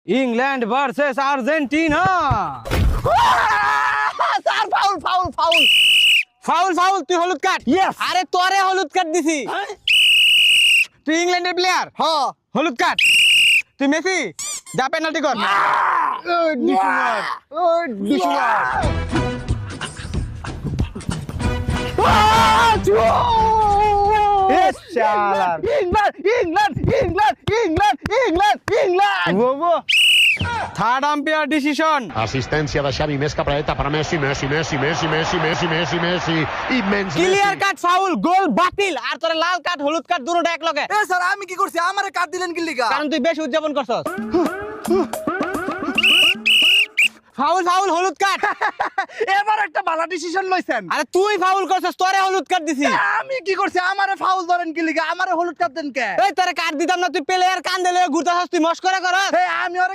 England versus Argentina. Sir foul foul foul foul foul, তুই হলুদ card. Yes. আরে তোরে হলুদ কার্ড দিছি। তুই ইংল্যান্ডের প্লেয়ার, হ্যাঁ হলুদ কার্ড। তুই মেসি, যা পেনাল্টি কর। England England England England England England third umpire decision. Assistència de Xavi, més cap a la dreta per Messi, Messi, Messi, Messi, Messi, Messi, Messi, Messi, immens clear Messi. Cut foul, গোল বাতিল। আর তোরে লাল card হলুদ card দুটোটা এক লগে, এ sir আমি কি করছি আমারে কাট দিলেন কি লিগা কারণ তুই বেশি উদযাপন করছস। ফাউল ফাউল, হলুদ কার্ড। এবার একটা ভালো ডিসিশন লইছেন আরে তুই ফাউল করছস, তোরে হলুদ কার্ড দিছি। আমি কি করছি আমারে ফাউল ধরেন কি লিগা আমারে হলুদ কাট দেন কে এই তোরে কার্ড দিতাম না, তুই প্লেয়ার কান্দে লয়ে ঘুরতাছস, তুই মস্করা করস। এ আমি ওরে